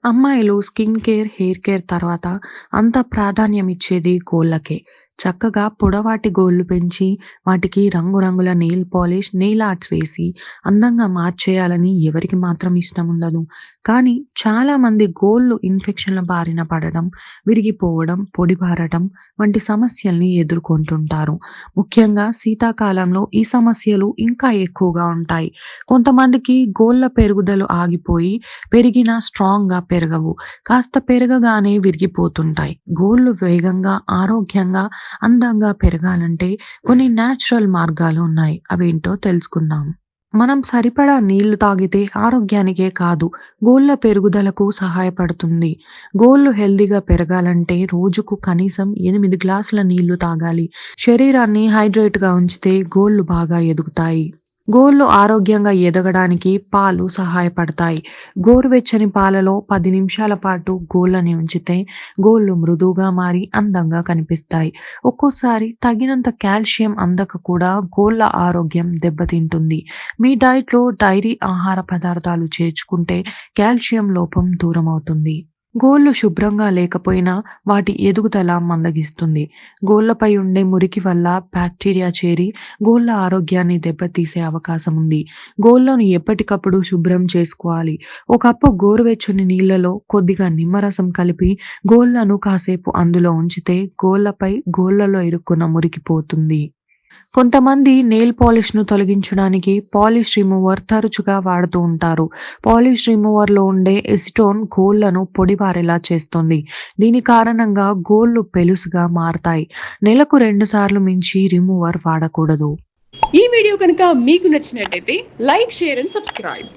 అమ్మాయిలు skin care, hair care తర్వాత అంత ప్రాధాన్యం ఇచ్చేది గోళ్ళకే. చక్కగా పొడవాటి గోళ్ళు పెంచి, వాటికి రంగురంగుల నెయిల్ పాలిష్, నెయిల్ ఆర్ట్స్ వేసి అందంగా మార్చేయాలని ఎవరికి మాత్రం ఇష్టముండదు. కానీ చాలామంది గోళ్ళు ఇన్ఫెక్షన్‌ల బారిన పడడం, విరిగిపోవడం, పొడిబారటం వంటి సమస్యల్ని ఎదుర్కొంటుంటారు. ముఖ్యంగా శీతాకాలంలో ఈ సమస్యలు ఇంకా ఎక్కువగా ఉంటాయి. కొంతమందికి గోళ్ళ పెరుగుదల ఆగిపోయి పెరిగినా స్ట్రాంగ్‌గా పెరగవు. కాస్త పెరగగానే విరిగిపోతుంటాయి. గోళ్ళు వేగంగా, ఆరోగ్యంగా, అందంగా పెరగాలంటే కొన్ని న్యాచురల్ మార్గాలు ఉన్నాయి. అవేంటో తెలుసుకుందాం. మనం సరిపడా నీళ్లు తాగితే ఆరోగ్యానికే కాదు, గోళ్ళ పెరుగుదలకు సహాయపడుతుంది. గోళ్ళు హెల్తీగా పెరగాలంటే రోజుకు కనీసం 8 గ్లాసుల నీళ్లు తాగాలి. శరీరాన్ని హైడ్రేట్‌గా ఉంచితే గోళ్ళు బాగా ఎదుగుతాయి. గోళ్ళు ఆరోగ్యంగా ఎదగడానికి పాలు సహాయపడతాయి. గోరువెచ్చని పాలలో 10 నిమిషాల పాటు గోళ్ళని ఉంచితే గోళ్ళు మృదువుగా మారి అందంగా కనిపిస్తాయి. ఒక్కోసారి తగినంత కాల్షియం అందక కూడా గోళ్ళ ఆరోగ్యం దెబ్బతింటుంది. మీ డైట్‌లో డైరీ ఆహార పదార్థాలు చేర్చుకుంటే కాల్షియం లోపం దూరమవుతుంది. గోళ్ళు శుభ్రంగా లేకపోయినా వాటి ఎదుగుదల మందగిస్తుంది. గోళ్ళపై ఉండే మురికి వల్ల బ్యాక్టీరియా చేరి గోళ్ళ ఆరోగ్యాన్ని దెబ్బతీసే అవకాశం ఉంది. గోళ్ళను ఎప్పటికప్పుడు శుభ్రం చేసుకోవాలి. ఒక కప్పు గోరువెచ్చని నీళ్లలో కొద్దిగా నిమ్మరసం కలిపి గోళ్ళను కాసేపు అందులో ఉంచితే గోళ్ళలో ఇరుక్కున్న మురికి పోతుంది. కొంతమంది నెయిల్ పాలిష్‌ను తొలగించడానికి పాలిష్ రిమూవర్ తరచుగా వాడుతూ ఉంటారు. పాలిష్ రిమూవర్‌లో ఉండే ఎసిటోన్ గోళ్ళను పొడిబారేలా చేస్తుంది. దీని కారణంగా గోళ్ళు పెలుసుగా మారతాయి. నెలకు 2 సార్లు మించి రిమూవర్ వాడకూడదు. ఈ వీడియో కనుక మీకు నచ్చినట్టయితే లైక్, షేర్ అండ్ సబ్స్క్రైబ్.